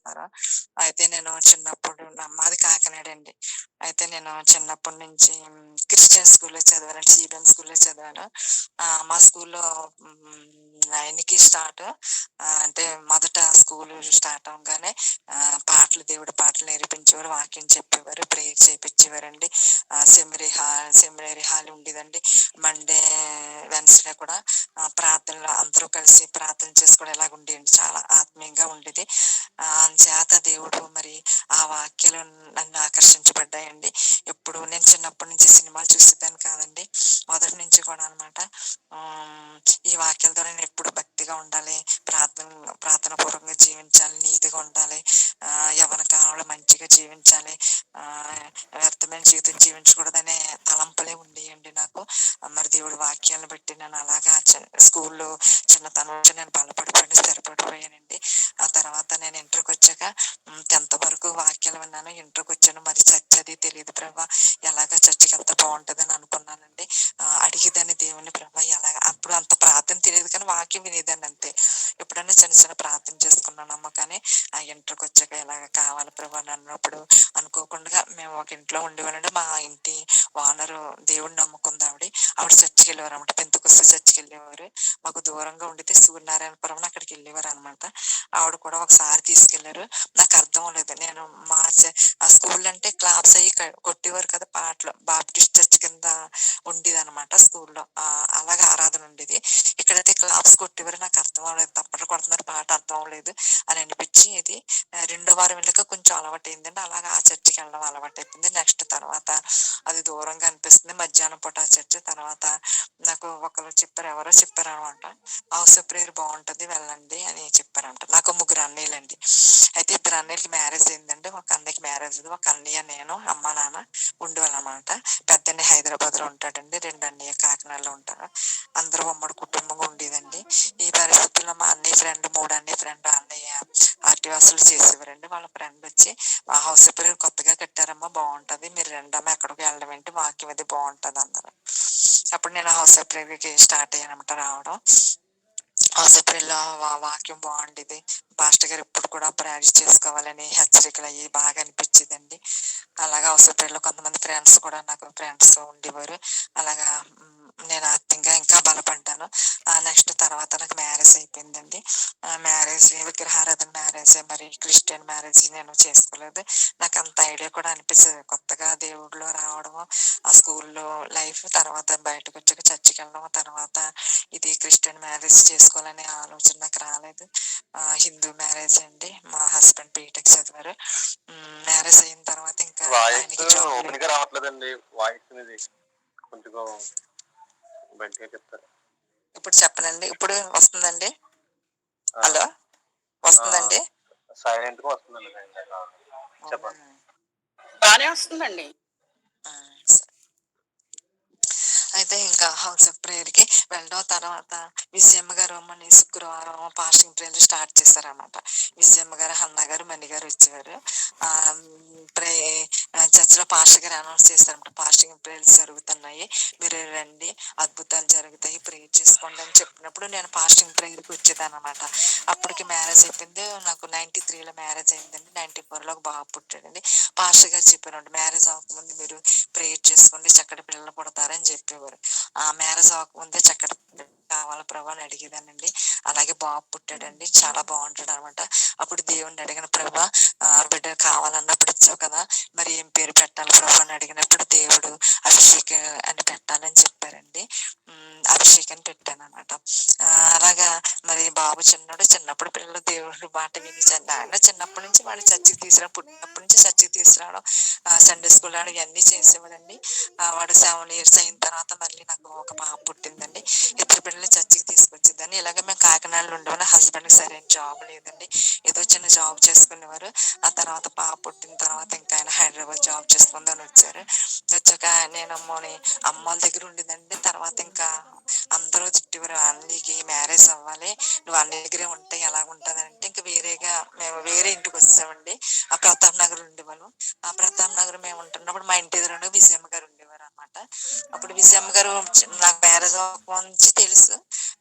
చేస్తారు. అయితే నేను చిన్నప్పుడు మాది కాకినాడ అండి. అయితే నేను చిన్నప్పటి నుంచి క్రిస్టియన్ స్కూల్‌లో చదివానండి. సీబీఎం స్కూల్‌లో చదివాను. మా స్కూల్‌లో 9కి స్టార్ట్. అంటే మొదట స్కూలు స్టార్ట్ అవ్వంగానే దేవుడి పాటలు నేర్పించేవారు, వాక్యం చెప్పేవారు, ప్రేయర్ చేపిచ్చేవారండి. సెమినరీ హాల్ ఉండేదండి. మండే, వెన్స్‌డే కూడా ప్రార్థనలు అందరూ కలిసి ప్రార్థన చేసుకోవడం ఇలాగ ఉండేయండి. చాలా ఆత్మీయంగా ఉండేది. అంచేత దేవుడు మరి ఆ వాక్యాలు నన్ను ఆకర్షించబడ్డాయండి. ఎప్పుడు నేను చిన్నప్పటి నుంచి సినిమాలు చూసేదాన్ని కాదండి. మొదటి నుంచి కూడా అనమాట. ఈ వాక్యాల ద్వారా నేను ఎప్పుడు భక్తిగా ఉండాలి, ప్రార్థన పూర్వకంగా జీవించాలి, నీతిగా ఉండాలి, యవ్వన కాలంలో మంచిగా జీవించాలి, వ్యర్థమైన జీవితం జీవించకూడదనే తలంపులే ఉండేయండి నాకు. మరి దేవుడి వాక్యాలను బట్టి నేను అలాగా స్కూల్లో చిన్నతనం నుంచి నేను బలపడిపోయి స్థిరపడిపోయానండి. ఆ తర్వాత నేను ఇంటర్కి వచ్చాక 10th వరకు వాక్యాలు విన్నాను. ఇంటర్కి వచ్చాను. మరి చర్చ్ అది తెలియదు ప్రభా, ఎలాగ చర్చికి వెళ్తే బాగుంటుందని అనుకున్నానండి. అడిగేదాన్ని దేవుని ప్రభా ఎలాగ, అప్పుడు అంత ప్రార్థన తెలియదు కానీ వాక్యం వినేదాన్ని అంతే. ఎప్పుడైనా చిన్న చిన్న ప్రార్థన చేసుకున్నానమ్మా. కానీ ఆ ఇంటర్కి వచ్చాక ఎలాగ కావాలి ప్రభా అని అన్నప్పుడు అనుకోకుండా మేము ఒక ఇంట్లో ఉండేవాళ్ళండి. మా ఇంటి ఓనరు దేవుడిని నమ్ముకుంది ఆవిడ. ఆవిడ చర్చికి వెళ్ళేవారు అనమాట. పెంతెకొస్తే చర్చికి వెళ్ళేవారు. మాకు దూరంగా ఉండితే సూర్యనారాయణపురం అక్కడికి వెళ్ళేవారు అనమాట. ఆవిడ కూడా ఒకసారి తీసుకెళ్లారు. నాకు అర్థం లేదు. నేను ఆ స్కూల్ అంటే క్లాప్స్ అయ్యి కొట్టేవారు కదా పాటలు. బాప్టిస్ట్ చర్చ్ కింద ఉండేది అనమాట స్కూల్లో. అలాగే ఆరాధన ఉండేది. ఇక్కడైతే క్లాప్స్ కొట్టేవారు. నాకు అర్థం అవ్వలేదు. తప్పట్లు కొడుతున్నారు, పాట అర్థం అవ్వలేదు అని అనిపించి ఇది రెండో వారం వెళ్ళక కొంచెం అలవాటు అయిందండి. అలాగా ఆ చర్చికి వెళ్ళడం అలవాటు అయిపోయింది. నెక్స్ట్ తర్వాత అది దూరంగా అనిపిస్తుంది. మధ్యాహ్నం పూట ఆ చర్చ్. తర్వాత నాకు ఒకరు చెప్పారు, ఎవరో చెప్పారు అనమాట, హౌస్ ఆఫ్ ప్రేయర్ బాగుంటది వెళ్ళండి అని చెప్పారంట. నాకు ముగ్గురు అన్నయ్యలండి. అయితే ఇద్దరు అన్నయ్యలకి మ్యారేజ్ అయిందండి. ఒక అన్నయ్యకి మ్యారేజ్, ఒక అన్నయ్య నేను అమ్మ నాన్న ఉండేవాళ్ళం అనమాట. పెద్ద అన్నయ్య హైదరాబాద్ లో ఉంటాడండి, రెండు అన్నయ్య కాకినాడలో ఉంటారు. అందరూ ఉమ్మడి కుటుంబంగా ఉండేదండి. ఈ పరిస్థితుల్లో మా అన్నయ్య ఫ్రెండ్, మూడు అన్నయ్య ఫ్రెండ్, అన్నయ్య ఆర్టీవాసులు చేసేవారండి. వాళ్ళ ఫ్రెండ్ వచ్చి ఆ హౌస్ ఆఫ్ ప్రేయర్ కొత్తగా కట్టారమ్మా, బాగుంటది, మీరు రెండమ్మ ఎక్కడికి వెళ్ళడం ఏంటి, వాక్యం అది బాగుంటది అన్నారు. అప్పుడు నేను హౌస్ ఆఫ్ ప్రేయర్ కి స్టార్ట్ అయ్యానమాట రావడం. హౌస్ ఆఫ్ ప్రేయర్ లో వాక్యం బాగుండేది. పాస్టర్ గారు ఎప్పుడు కూడా ప్రాక్టీస్ చేసుకోవాలని హెచ్చరికలు అయ్యి బాగా అనిపించేదండి. అలాగా హౌస్ ఆఫ్ ప్రేయర్ లో కొంతమంది ఫ్రెండ్స్ కూడా నాకు ఫ్రెండ్స్ ఉండేవారు. అలాగా నేను ఆత్మీయంగా ఇంకా బలపడ్డాను. నెక్స్ట్ తర్వాత నాకు మ్యారేజ్ అయిపోయిందండి. మ్యారేజ్ విగ్రహారాధన మ్యారేజ్, మరి క్రిస్టియన్ మ్యారేజ్ నేను చేసుకోలేదు. నాకు అంత ఐడియా కూడా అనిపించదు. కొత్తగా దేవుడిలో రావడము, ఆ స్కూల్లో లైఫ్, తర్వాత బయటకు వచ్చాక చర్చికి వెళ్ళడం, తర్వాత ఇది క్రిస్టియన్ మ్యారేజ్ చేసుకోవాలనే ఆలోచన నాకు రాలేదు. హిందూ మ్యారేజ్ అండి. మా హస్బెండ్ బీటెక్ చదివారు. మ్యారేజ్ అయిన తర్వాత ఇంకా ఆయనకి జాబ్ రావట్లేదండి. వాయిస్ అనేది కొంచెం బయటగా చెప్తారు. ఇప్పుడు చెప్పనండి. ఇప్పుడు వస్తుందండి. హలో, వస్తుందండి. సైలెంట్ గా వస్తుందండి. చెప్పండి. బానే వస్తుందండి. అయితే ఇంకా హౌస్ ఆఫ్ ప్రేయర్ కి వెళ్ళడం, తర్వాత విజయమ్మ గారు మన శుక్రవారం ఫాస్టింగ్ ప్రేయర్ స్టార్ట్ చేశారనమాట. విజయమ్మ గారు, అన్న గారు, మణి గారు వచ్చేవారు. ఆ ప్రే చర్చ్ లో పాస్టర్ గారు అనౌన్స్ చేశారనమాట, ఫాస్టింగ్ ప్రేయర్స్ జరుగుతున్నాయి, మీరు రండి, అద్భుతాలు జరుగుతాయి, ప్రేయర్ చేసుకోండి అని చెప్పినప్పుడు నేను ఫాస్టింగ్ ప్రేయర్ కి వచ్చేదాన్ని అనమాట. అప్పటికి మ్యారేజ్ అయిపోయింది. నాకు 93లో మ్యారేజ్ అయిందండి. 94లో ఒక బాబు పుట్టాడండి. పాస్టర్ గారు చెప్పారండి, మ్యారేజ్ అవ్వకముందు మీరు ప్రేయర్ చేసుకోండి, చక్కటి పిల్లలు పుడతారని చెప్పేవారు. ఆ మ్యారేజ్ అవ్వకముందే చక్కటి కావాలి ప్రభా అని అడిగేదానండి. అలాగే బాబు పుట్టాడండి. చాలా బాగుంటాడు అనమాట. అప్పుడు దేవుణ్ణి అడిగిన ప్రభా, బిడ్డ కావాలన్నప్పుడు ఇచ్చావు కదా, మరి ఏం పేరు పెట్టాలి ప్రభా అని అడిగినప్పుడు దేవుడు అభిషేక్ అని పెట్టాలని చెప్పారండి. అభిషేక్ అని పెట్టాను అనమాట. అలాగా మరి బాబు చిన్నప్పుడు పిల్లలు దేవుడు మాట విని ఆయన చిన్నప్పటి నుంచి వాడు చర్చికి తీసుకురావడం, పుట్టినప్పటి నుంచి చర్చికి తీసుకురావడం, సండే స్కూల్ ఆడ ఇవన్నీ చేసేవాడండి. వాడు 7 years అయిన తర్వాత మళ్ళీ నాకు ఒక పాప పుట్టిందండి. ఇద్దరు పిల్లల్ని చర్చికి తీసుకొచ్చేదాన్ని. ఇలాగే మేము కాకినాడలో ఉండేవాళ్ళం. హస్బెండ్ కి సరైన జాబ్ లేదండి, ఏదో చిన్న జాబ్ చేసుకునేవారు. ఆ తర్వాత పాప పుట్టిన తర్వాత ఇంకా ఆయన హైదరాబాద్ జాబ్ చేసుకుందని వచ్చారు. వచ్చాక నేను అమ్మ వాళ్ళ దగ్గర ఉండేదండి. తర్వాత ఇంకా అందరూ తిట్టేవారు, అన్నీకి మ్యారేజ్ అవ్వాలి, నువ్వు అన్ని దగ్గరే ఉంటే ఎలాగుంటది అంటే ఇంకా మేము వేరే ఇంటికి వచ్చామండి. ఆ ప్రతాప్ నగర్ ఉండేవాళ్ళం. ఆ ప్రతాప్ నగర్ మేము ఉంటున్నప్పుడు మా ఇంటి ఎదురుండే విజయమ్మ గారు ఉండేవారు అనమాట. అనమాట. అప్పుడు విజయమ్మ గారు నాకు మ్యారేజ్ నుంచి తెలుసు.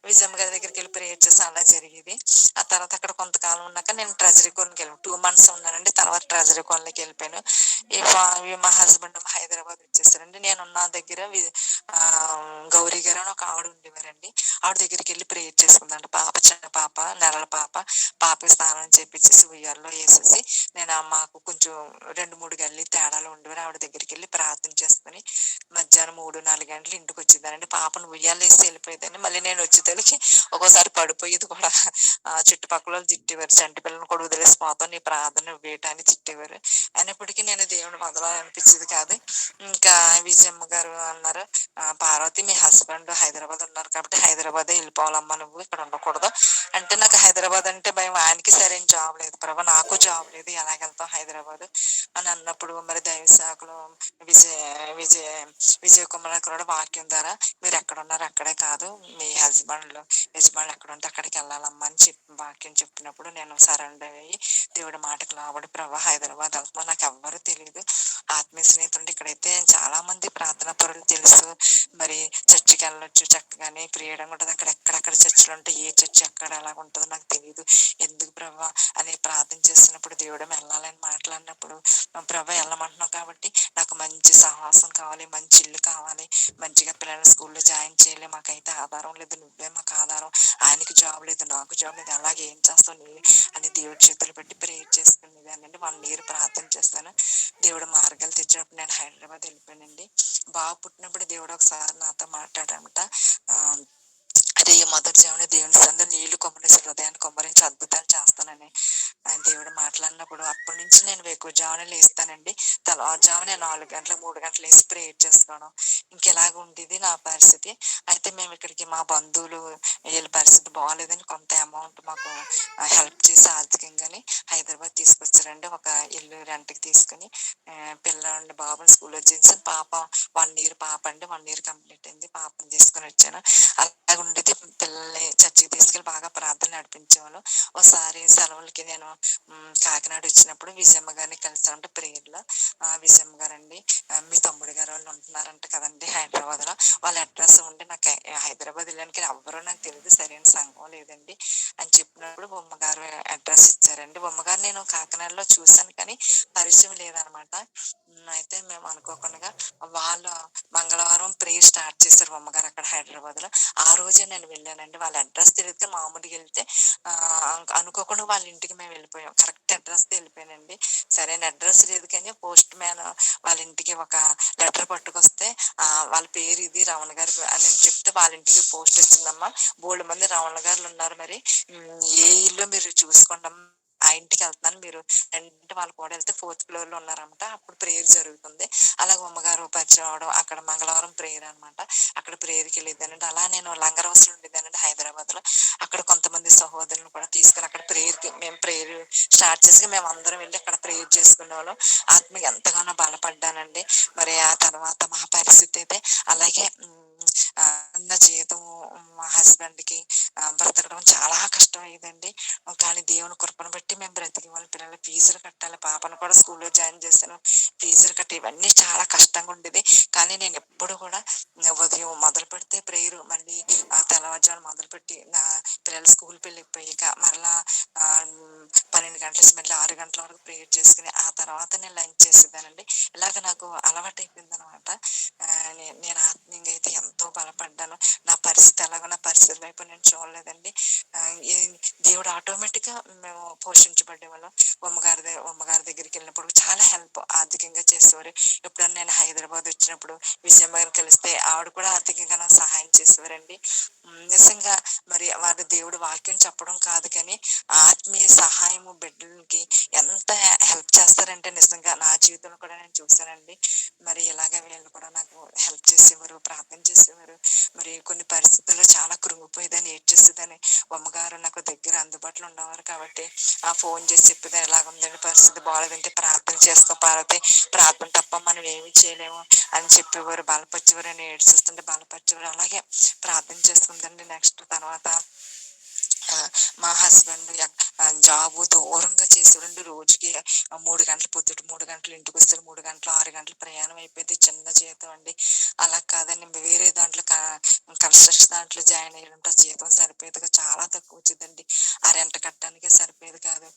విజయమ్మ గారి దగ్గరికి వెళ్ళి ప్రేయర్ చేసి అలా జరిగేది. ఆ తర్వాత అక్కడ కొంతకాలం ఉన్నాక నేను ట్రెజరీ కోన్కి వెళ్ళాను. 2 months ఉన్నానండి. తర్వాత ట్రెజరీ కోన్లోకి వెళ్ళిపోయాను. మా హస్బెండ్ హైదరాబాద్ వచ్చేసారండి. నేను ఉన్న దగ్గర ఆ గౌరీ గారు అని ఒక ఆవిడ ఉండేవారండి. ఆవిడ దగ్గరికి వెళ్ళి ప్రేయర్ చేసుకుందండి. పాప చిన్న పాప, నెలల పాప. పాపకి స్నానం చేపించేసి ఉయ్యాల్లో వేసేసి నేను మాకు కొంచెం 2-3 గల్లి తేడాలు ఉండేవారు. ఆవిడ దగ్గరికి వెళ్ళి ప్రార్థన చేసుకుని మధ్యాహ్నం 3-4 గంటలు ఇంటికి వచ్చిందానండి. పాపను ఉయ్యాలు వేసి వెళ్ళిపోయేదాన్ని. మళ్ళీ నేను వచ్చేసరికి ఒక్కోసారి పడిపోయేది కూడా. చుట్టుపక్కల వాళ్ళు తిట్టేవారు, చంటి పిల్లలను కూడా వదిలేసి పోతాం, నీ ప్రార్థన వేయటాన్ని తిట్టేవారు. అయినప్పటికీ నేను దేవుని వదలాలనిపించేది కాదు. ఇంకా విజయమ్మ గారు అన్నారు, పార్వతి మీ హస్బెండ్ హైదరాబాద్ ఉన్నారు కాబట్టి హైదరాబాద్ వెళ్ళిపోవాలమ్మా, నువ్వు ఇక్కడ ఉండకూడదు అంటే. నాకు హైదరాబాద్ అంటే భయం. ఆయనకి సరైన జాబ్ లేదు ప్రభా, నాకు జాబ్ లేదు, ఎలాగెళ్తాం హైదరాబాద్ అని అన్నప్పుడు మరి దైవ శాఖలో విజయ విజయ విజయ కుమార్ కూడా వాక్యం ద్వారా మీరు ఎక్కడ ఉన్నారు అక్కడే కాదు, మీ యజమానులు ఎక్కడ ఉంటే అక్కడికి వెళ్ళాలమ్మా అని వాక్యం చెప్పినప్పుడు నేను సరెండర్ అయ్యి దేవుడి మాటకు లోబడి ప్రభా హైదరాబాద్ వెళ్తున్నా. నాకు ఎవ్వరు తెలియదు, ఆత్మీయ స్నేహితులు ఇక్కడైతే చాలా మంది ప్రార్థనా పరులు తెలుసు, మరి చర్చికి వెళ్ళొచ్చు చక్కగానే ప్రియడం ఉంటుంది. అక్కడ ఎక్కడెక్కడ చర్చిలు ఉంటాయి, ఏ చర్చి ఎక్కడ ఎలాగ ఉంటుందో నాకు తెలియదు, ఎందుకు ప్రభా అని ప్రార్థన చేసినప్పుడు దేవుడు వెళ్ళాలని మాట్లాడినప్పుడు ప్రభా వెళ్ళమంటున్నావు కాబట్టి నాకు మంచి సాహసం కావాలి, మంచి ఇల్లు కావాలి, మంచిగా పిల్లల్ని స్కూల్లో జాయిన్ చేయాలి, మాకైతే ఆధారం లేదు, నువ్వే మాకు ఆధారం, ఆయనకి జాబ్ లేదు, నాకు జాబ్ లేదు, అలాగే ఏం చేస్తావు నువ్వు అని దేవుడి చేతులు పెట్టి ప్రేయర్ చేసుకునేదానండి. 1 year ప్రార్థన చేస్తాను. దేవుడు మార్గాలు తెచ్చినప్పుడు నేను హైదరాబాద్ వెళ్ళిపోయానండి. బాగా పుట్టినప్పుడు దేవుడు ఒకసారి నాతో మాట్లాడామట, అదే మొదటి జామున దేవుని సందు నీళ్లు కొమ్మరించి హృదయాన్ని కొమ్మరించి అద్భుతాలు చేస్తానని ఆయన దేవుడు మాట్లాడినప్పుడు అప్పటి నుంచి నేను ఎక్కువ జామున లేస్తానండి. జామున 4 గంటలకు 3 గంటలు వేసి ప్రేయర్ చేసుకోవడం ఇంకెలాగ ఉండేది నా పరిస్థితి. అయితే మేము ఇక్కడికి మా బంధువులు వీళ్ళ పరిస్థితి బాగాలేదని కొంత అమౌంట్ మాకు హెల్ప్ చేసి ఆర్థికంగాని హైదరాబాద్ తీసుకొచ్చారండి. ఒక ఇల్లు రెంట్కి తీసుకుని పిల్లలండి బాబుని స్కూల్లో చేసి పాప 1 year పాప అండి, 1 year కంప్లీట్ అయింది. పాపని తీసుకుని వచ్చాను. అలాగ ఉండేది. పిల్లల్ని చర్చికి తీసుకెళ్ళి బాగా ప్రార్థన నడిపించేవాళ్ళు. ఒకసారి సెలవులకి నేను కాకినాడ వచ్చినప్పుడు విజయమ్మ గారిని కలిసామంటే ప్రేయర్ లో. విజయమ్మ గారండి, మీ తమ్ముడు గారు వాళ్ళు ఉంటున్నారంట కదండి హైదరాబాద్ లో, వాళ్ళ అడ్రస్ ఉండి నాకు హైదరాబాద్ వెళ్ళడానికి ఎవ్వరూ నాకు తెలియదు, సరైన సంఘం లేదండి అని చెప్పినప్పుడు బొమ్మగారు అడ్రస్ ఇచ్చారండి. బొమ్మగారు నేను కాకినాడలో చూశాను కానీ పరిచయం లేదనమాట. అయితే మేము అనుకోకుండా వాళ్ళు మంగళవారం ప్రేయర్ స్టార్ట్ చేశారు బొమ్మగారు అక్కడ హైదరాబాద్ లో. ఆ రోజే నేను వెళ్ళానండి. వాళ్ళ అడ్రస్ తెలిస్తే మామూలుగా వెళ్తే అనుకోకుండా వాళ్ళ ఇంటికి మేము వెళ్ళిపోయాం. కరెక్ట్ అడ్రస్ వెళ్ళిపోయానండి. సరైన అడ్రస్ లేదు కానీ పోస్ట్ మ్యాన్ వాళ్ళ ఇంటికి ఒక లెటర్ పట్టుకొస్తే వాళ్ళ పేరు ఇది రమణ గారు అని చెప్తే వాళ్ళ ఇంటికి పోస్ట్ వచ్చిందమ్మా, బోల్డ్ మంది రమణ గారులు ఉన్నారు, మరి ఏ ఇల్లు మీరు చూసుకోండి ఆ ఇంటికి వెళ్తున్నాను, మీరు అంటే వాళ్ళు కూడా వెళ్తే 4th floor లో ఉన్నారన్నమాట. అప్పుడు ప్రేయర్ జరుగుతుంది. అలాగే అమ్మగారు పరిచయం అవడం, అక్కడ మంగళవారం ప్రేయర్ అనమాట, అక్కడ ప్రేయర్కి వెళ్ళేదానండి. అలా నేను లంగరవసలు ఉండేదానండి హైదరాబాద్ లో. అక్కడ కొంతమంది సహోదరులను కూడా తీసుకుని అక్కడ ప్రేయర్కి మేము ప్రేయర్ స్టార్ట్ చేసి మేము అందరం వెళ్ళి అక్కడ ప్రేయర్ చేసుకునే వాళ్ళం. ఆత్మకి ఎంతగానో బలపడ్డానండి. మరి ఆ తర్వాత మా పరిస్థితి అయితే అలాగే నా జీవితం మా హస్బెండ్ కి బ్రతకడం చాలా కష్టం అయ్యిందండి. కానీ దేవుని కృపను బట్టి మేము బ్రతికి వాళ్ళ పిల్లల ఫీజులు కట్టాలి, పాపను కూడా స్కూల్లో జాయిన్ చేశాను, ఫీజులు కట్టి ఇవన్నీ చాలా కష్టంగా ఉండేది. కానీ నేను ఎప్పుడు కూడా ఉదయం మొదలు పెడితే ప్రేయర్, మళ్ళీ తెల్లవారుజాము మొదలు పెట్టి నా పిల్లలు స్కూల్ వెళ్ళిపోయాక మరలా 12 గంటల నుంచి మళ్ళీ 6 గంటల వరకు ప్రేయర్ చేసుకుని ఆ తర్వాత నేను లంచ్ చేసేదానండి. ఇలాగ నాకు అలవాటు అయిపోయింది అనమాట. నేను ఆత్మీయంగా అయితే ఎంతో బలపడ్డాను. నా పరిస్థితి ఎలాగో నా పరిస్థితి వైపు నేను చూడలేదండి. దేవుడు ఆటోమేటిక్ గా మేము పోషించబడే వాళ్ళం. అమ్మగారి దగ్గరికి వెళ్ళినప్పుడు చాలా హెల్ప్ ఆర్థికంగా చేసేవారు. ఎప్పుడన్నా నేను హైదరాబాద్ వచ్చినప్పుడు విజయమ్మ గారిని కలిస్తే ఆవిడ కూడా ఆర్థికంగా నాకు సహాయం చేసేవారండి. నిజంగా మరి వారి దేవుడు వాక్యం చెప్పడం కాదు కానీ ఆత్మీయ సహాయము బిడ్డలకి ఎంత హెల్ప్ చేస్తారంటే నిజంగా నా జీవితంలో కూడా నేను చూసానండి. మరి ఇలాగ వీళ్ళు కూడా నాకు హెల్ప్ చేసేవారు, ప్రార్థన చేసేవారు. మరి కొన్ని పరిస్థితుల్లో చాలా కృంగిపోయేదని, ఏడ్చేసేదని. అమ్మగారు నాకు దగ్గర అందుబాటులో ఉండేవారు కాబట్టి ఆ ఫోన్ చేసి చెప్పేదాన్ని, ఇలాగ ఉందండి పరిస్థితి బాగాలేదంటే ప్రార్థన చేసుకో పార్వతి, ప్రార్థన తప్ప మనం ఏమి చేయలేము అని చెప్పేవారు, బలపరిచేవారు. అని ఏడ్చేస్తుంటే బలపరిచేవారు. అలాగే ప్రార్థన చేస్తుందండి. నెక్స్ట్ తర్వాత మా హస్బెండ్ జాబ్ దూరంగా చేసేవాడండి. రోజుకి ఇంటికి 3 గంటలు పొద్దుట 3 గంటలు ఇంటికి వస్తే 3 గంటలు 6 గంటలు ప్రయాణం అయిపోయింది. చిన్న జీతం అండి. అలా కాదండి వేరే దాంట్లో కన్స్ట్రక్షన్ దాంట్లో జాయిన్ అయ్యాడంటే జీతం సరిపోయేదిగా చాలా తక్కువ వచ్చిందండి. ఆ రెంట్ కట్టడానికే సరిపోయేది కాదు.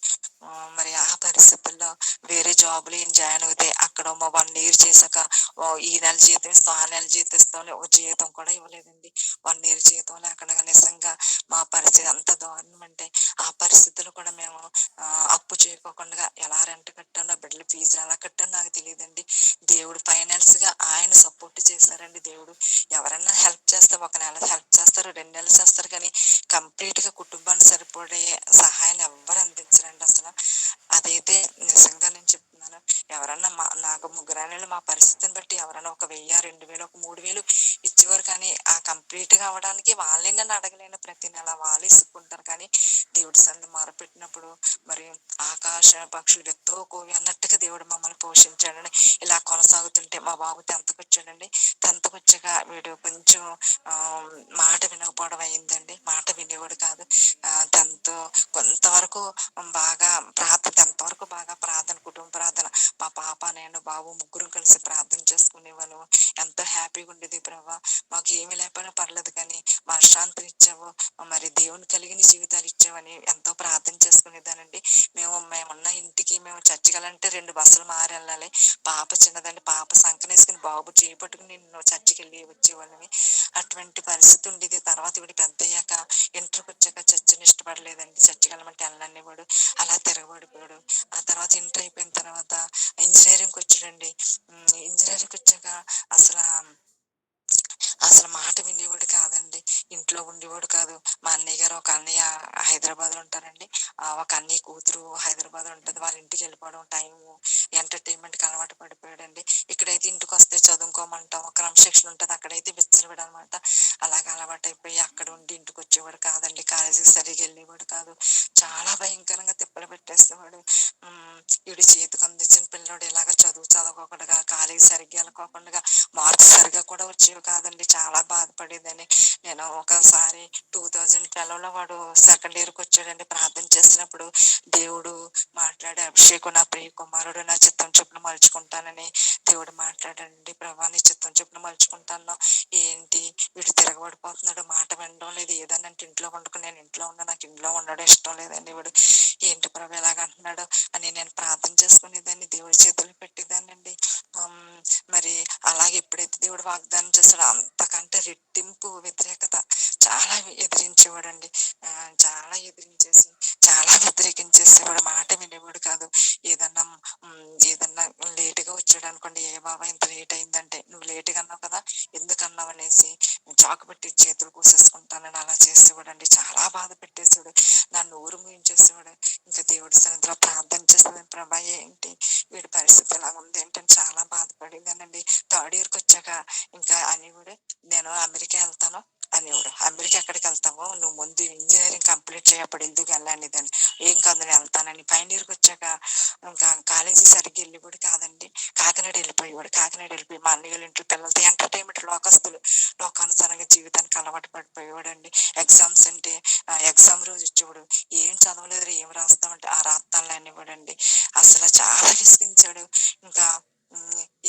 మరి ఆ పరిస్థితుల్లో వేరే జాబులు ఏం జాయిన్ అవుతే అక్కడ 1 year చేశాక ఈ నెల జీతం ఇస్తాం ఆ నెల జీతం ఇస్తాం అని ఒక జీతం కూడా ఇవ్వలేదండి. 1 year జీతం లేకుండా నిజంగా మా పరిస్థితి ఎంత దారుణం అంటే ఆ పరిస్థితులు కూడా మేము అప్పు చేయకోకుండా ఎలా రెంట్ కట్టానో బిడ్డల ఫీజులు ఎలా కట్టానో నాకు తెలియదండి. దేవుడు ఫైనాన్స్ గా ఆయన సపోర్ట్ చేశారండి. దేవుడు ఎవరన్నా హెల్ప్ చేస్తే 1 నెల హెల్ప్ చేస్తారు 2 నెలలు చేస్తారు కానీ కంప్లీట్ గా కుటుంబాన్ని సరిపడే సహాయాన్ని ఎవ్వరు అందించరండి అసలు. అదైతే నిజంగా నేను చెప్తున్నాను. ఎవరన్నా నాకు 3 నెలలు మా పరిస్థితిని బట్టి ఎవరన్నా 1,000 2,000 ఒక 3,000 ఇచ్చేవారు కానీ ఆ కంప్లీట్ గా అవ్వడానికి వాళ్ళే నన్ను అడగలేను. ప్రతి నెల వాళ్ళు ఇసుకుంటారు కానీ దేవుడి సందు మొరపెట్టినప్పుడు మరి ఆకాశ పక్షులు వెత్తో కోవి అన్నట్టుగా దేవుడు మమ్మల్ని పోషించాడని ఇలా కొనసాగుతుంటే మా బాబు 10th వచ్చాడండి. 10th వచ్చాక వీడు కొంచెం మాట వినకపోవడం అయిందండి. మాట వినేవాడు కాదు. 10th కొంతవరకు బాగా ప్రార్థన 10th వరకు బాగా ప్రార్థన కుటుంబ ప్రార్థన మా పాప నేను బాబు ముగ్గురు కలిసి ప్రార్థన చేసుకునేవాళ్ళం. ఎంతో హ్యాపీగా ఉండేది. ప్రభా మాకు ఏమి లేకపోయినా పర్లేదు కానీ మనశ్శాంతిని ఇచ్చావు మరి దేవుని కలిగిన జీవితాలు ఇచ్చావని ఎంతో ప్రార్థన చేసుకునేదానండి. మేమున్న ఇంటికి మేము చర్చికెళ్ళాలంటే 2 బస్సులు మారి వెళ్ళాలి. పాప చిన్నదండి. పాప సంకనేసుకుని బాబు చేపట్టుకుని నేను చర్చికి వెళ్ళి వచ్చేవాళ్ళని. అటువంటి పరిస్థితి ఉండేది. తర్వాత వీడు పెద్ద అయ్యాక ఇంటర్కి వచ్చాక చర్చిని ఇష్టపడలేదండి. చర్చికి వెళ్ళమంటే వెళ్ళనివాడు. అలా తిరగబడిపోయాడు. ఆ తర్వాత ఇంటర్ అయిపోయిన తర్వాత ఇంజనీరింగ్ వచ్చాడండి. ఇంజనీరింగ్ వచ్చాక అసలు అసలు మాట వినేవాడు కాదండి. ఇంట్లో ఉండేవాడు కాదు. మా అన్నయ్య గారు ఒక అన్నయ్య హైదరాబాద్ లో ఉంటారండి. ఒక అన్నయ్య కూతురు హైదరాబాద్ లో ఉంటుంది. వాళ్ళ ఇంటికి వెళ్ళిపోవడం టైము ఎంటర్టైన్మెంట్ కి అలవాటు పడిపోయాడండి. ఇక్కడైతే ఇంటికి వస్తే చదువుకోమంటాం క్రమశిక్షణ ఉంటుంది. అక్కడైతే విచ్చలవిడ అనమాట. అలాగ అలవాటు అయిపోయి అక్కడ ఉండి ఇంటికి వచ్చేవాడు కాదండి. కాలేజీకి సరిగా వెళ్ళేవాడు కాదు. చాలా భయంకరంగా తిప్పలు పెట్టేసేవాడు. వీడు చేతికి అందించిన పిల్లడు ఇలాగ చదువుకోకుండా కాలేజీ సరిగ్గా వెళ్ళకోకుండా మార్క్స్ సరిగా కూడా వచ్చేవి కాదండి. చాలా బాధపడేదని. నేను ఒకసారి 2012లో వాడు 2nd yearకి వచ్చాడండి. ప్రార్థన చేసినప్పుడు దేవుడు మాట్లాడే అభిషేకం నా ప్రియ కుమారుడు నా చిత్తం చొప్పున మలుచుకుంటానని దేవుడు మాట్లాడండి. ప్రభా నీ చిత్తం చొప్పున మలుచుకుంటాను. ఏంటి వీడు తిరగబడిపోతున్నాడు. మాట వినడం లేదు. ఏదన్నా అంటే ఇంట్లో వండుకుని నేను ఇంట్లో ఉన్నా నాకు ఇంట్లో ఉండడం ఇష్టం లేదండి. వీడు ఏంటి ప్రభు ఎలాగంటున్నాడు అని నేను ప్రార్థన చేసుకునేదాన్ని. దేవుడి చేతులు పెట్టేదానండి. మరి అలాగే ఎప్పుడైతే దేవుడు వాగ్దానం చేస్తాడో అంతకంటే రెట్టింపు వ్యతిరేకత చాలా ఎదిరించేవాడండి. చాలా ఎదిరించేసి చాలా వ్యతిరేకించేసేవాడు. మాట వినేవాడు కాదు. ఏదన్నా ఏదన్నా లేటుగా వచ్చాడు అనుకోండి. ఏ బాబా ఇంత లేట్ అయిందంటే నువ్వు లేటుగా అన్నావు కదా ఎందుకు అన్నావు అనేసి చాకు పెట్టి చేతులు కోసేసుకుంటానని అలా చేసేవాడండి. చాలా బాధ పెట్టేసాడు. నన్ను ఊరు ముయించేసేవాడు. ఇంకా దేవుడి సన్నిధిలో ప్రార్థన చేసేది. ప్రభా ఏంటి వీడి పరిస్థితి ఎలా ఉంది ఏంటని చాలా బాధపడేదానండి. 3rd yearకి వచ్చాక ఇంకా అనేవాడు నేను అమెరికా వెళ్తాను అనేవాడు. అమెరికా ఎక్కడికి వెళ్తావో నువ్వు ముందు ఇంజనీరింగ్ కంప్లీట్ చేయప్పుడు ఎందుకు వెళ్ళానిదని. ఏం కాదు నేను వెళ్తానని. 5th yearకి వచ్చాక ఇంకా కాలేజీ సరిగ్గా వెళ్ళేవాడు కాదండి. కాకినాడ వెళ్ళిపోయేవాడు. కాకినాడ వెళ్ళిపోయి మా అన్నయ్య ఇంట్లో పిల్లలతో ఎంటర్టైన్మెంట్ లోకస్తులు లోకానుసారంగా జీవితానికి అలవాటు పడిపోయేవాడు అండి. ఎగ్జామ్స్ అంటే ఎగ్జామ్ రోజు ఇచ్చేవాడు. ఏం చదవలేదు ఏం రాస్తామంటే ఆ రాస్తానులే అనేవాడు అండి. అసలు చాలా విసిగించాడు. ఇంకా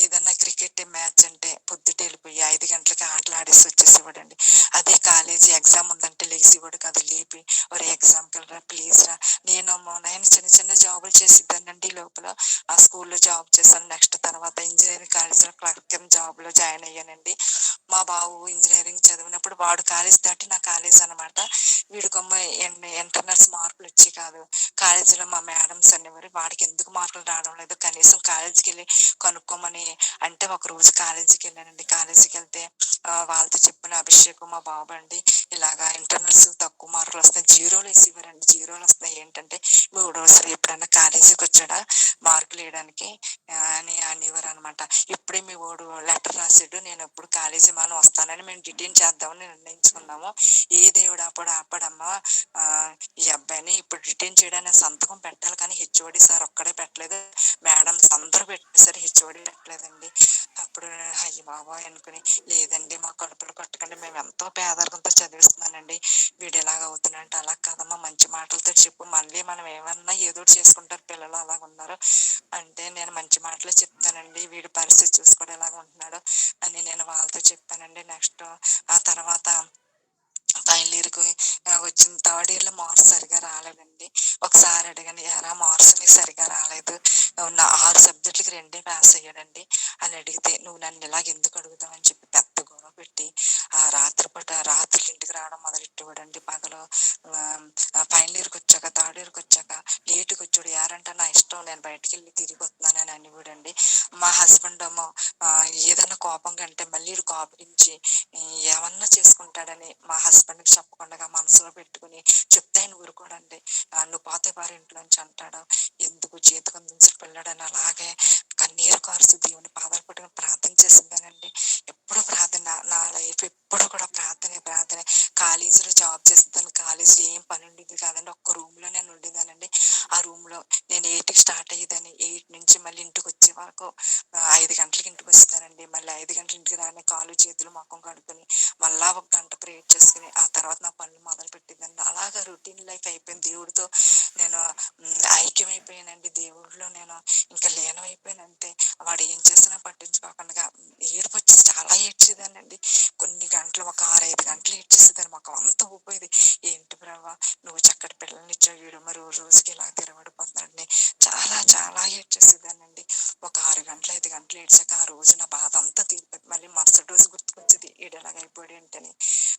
ఏదన్నా క్రికెట్ మ్యాచ్ అంటే పొద్దుట వెళ్ళిపోయి 5 గంటలకి ఆటలు ఆడేసి వచ్చేసేవాడు అండి. అదే కాలేజీ ఎగ్జామ్ ఉందంటే లేచేవాడు కాదు. లేపి ఒక ఎగ్జామ్కి వెళ్ళరా ప్లీజ్ రా. నేను చిన్న చిన్న జాబులు చేసిద్దానండి. లోపల ఆ స్కూల్లో జాబ్ చేశాను. నెక్స్ట్ తర్వాత ఇంజనీరింగ్ కాలేజీలో క్లర్క్ కింద జాబ్ లో జాయిన్ అయ్యానండి. మా బాబు ఇంజనీరింగ్ చదివినప్పుడు వాడు కాలేజ్ దాటి నా కాలేజ్ అనమాట. వీడికొమ్మ ఇంటర్నల్స్ మార్కులు వచ్చి కాదు. కాలేజీలో మా మేడమ్స్ అనేవారు వాడికి ఎందుకు మార్కులు రావడం లేదు కనీసం కాలేజీకి వెళ్ళి కనుక్కోమని. అంటే ఒక రోజు కాలేజీకి వెళ్ళానండి. కాలేజీకి వెళ్తే వాళ్ళతో చెప్పిన అభిషేకం మా బాబు అండి ఇలాగా ఇంటర్నల్స్ తక్కువ మార్కులు వస్తాయి 0లు వేసేవారండి. 0లు వస్తాయి ఏంటంటే మూడోసారి ఎప్పుడన్నా కాలేజీకి వచ్చాడా మార్కులు వేయడానికి అని అనేవారు అనమాట. ఇప్పుడే మీ వాడు లెటర్ రాసాడు నేను ఎప్పుడు కాలేజీ మనం వస్తానని మేము డిటైన్ చేద్దామని నిర్ణయించుకున్నాము. ఏ దేవుడు ఆపడమ్మా ఈ అబ్బాయిని ఇప్పుడు డిటైన్ చేయడానికి సంతకం పెట్టాలి కానీ హెచ్ఓడి సార్ ఒక్కడే పెట్టలేదు. మేడమ్స్ అందరూ పెట్టేసరి హెచ్ఓడి పెట్టలేదండి. అప్పుడు అయ్యి బాబోయ్ అనుకుని లేదండి మా కడుపులు కొట్టకండి మేము ఎంతో పేదరికంతో చదివిస్తున్నానండి. వీడు ఎలాగ అవుతున్నాడంటే అలా కాదమ్మా మంచి మంచి మాటలతో చెప్పు, మళ్ళీ మనం ఏమన్నా ఏదో ఒకటి చేసుకుంటారు పిల్లలు అలాగ ఉన్నారు అంటే నేను మంచి మాటలు చెప్తానండి, వీడి పరిస్థితి చూసుకోవడం ఎలాగ ఉంటున్నాడు అని నేను వాళ్ళతో చెప్పానండి. నెక్స్ట్ ఆ తర్వాత ఫైనల్ ఇయర్కి వచ్చిన థర్డ్ ఇయర్ లో మార్క్స్ సరిగా రాలేదండి. ఒకసారి అడిగాను, ఎరా మార్క్స్ నీకు సరిగా రాలేదు, నా 6 సబ్జెక్టులకి 2 పాస్ అయ్యాడండి అని అడిగితే, నువ్వు నన్ను ఇలాగ ఎందుకు అడుగుతావు అని చెప్పి పెద్ద గొడవ పెట్టి ఆ రాత్రి ఇంటికి రావడం మొదలెట్టేవాడండి. పగలు ఫైనల్ ఇయర్కి వచ్చాక థర్డ్ ఇయర్కి వచ్చాక లేటుకి వచ్చాడు. యారంటే నా ఇష్టం, నేను బయటికి వెళ్ళి తిరిగి వస్తున్నానని అనేవాడండి. మా హస్బెండ్ ఏమో ఏదైనా కోపంగా అంటే మళ్ళీ కోపగించి ఏమన్నా చేసుకుంటాడని మా హస్బెండ్ కి చెప్పకుండా మనసులో పెట్టుకుని చెప్తే ఆయన ఊరుకోడండి. నువ్వు పోతే వారి ఇంట్లోంచి అంటాడు, ఎందుకు చేతికి అందించిన పిల్లడని అలాగే కన్నీరు కారుస్తూ దేవుని పాదాలు పట్టుకుని ప్రార్థన చేసిందానండి. ఎప్పుడు ప్రార్థన, నా లైఫ్ ఎప్పుడు కూడా ప్రార్థనే. కాలేజీలో జాబ్ చేసేదాన్ని, కాలేజీలో ఏం పని ఉండేది కాదండి, ఒక్క రూమ్ లో నేను ఉండేదానండి. ఆ రూమ్ లో నేను 8కి స్టార్ట్ అయ్యేదాన్ని, 8 నుంచి మళ్ళీ ఇంటికి వచ్చే వరకు 5 గంటలకి ఇంటికి వస్తానండి. మళ్ళీ 5 గంటల ఇంటికి రాని కాళ్ళు చేతులు మొఖం కడుక్కొని మళ్ళా 1 గంట ప్రేయర్ చేసుకుని ఆ తర్వాత నా పనులు మొదలు పెట్టిందండి. అలాగా రొటీన్ లైఫ్ అయిపోయింది. దేవుడితో నేను ఐక్యమైపోయానండి. దేవుడిలో నేను ఇంకా లీనమైపోయానంటే వాడు ఏం చేసినా పట్టించుకోకుండా ఏడుపు వచ్చేసి చాలా ఏడ్చేదానండి. కొన్ని గంటలు ఒక 6-5 గంటలు ఏడ్చేసేదాన్ని, మాకు అంత ఊపోయేది. ఏంటి బ్రవ్వ, నువ్వు చక్కటి పిల్లల్ని ఇచ్చావు, వీడు మరి రోజుకి ఇలా తిరగబడిపోతున్నాడని చాలా ఏడ్చేసేదానండి. ఒక 6 గంటలు 5 గంటలు ఏడ్చాక ఆ రోజు నా బాధ అంతా తీరిపోయింది. మళ్ళీ మరుసటి రోజు గుర్తుకొచ్చేది, ఈడు ఎలాగైపోయాడు ఏంటని.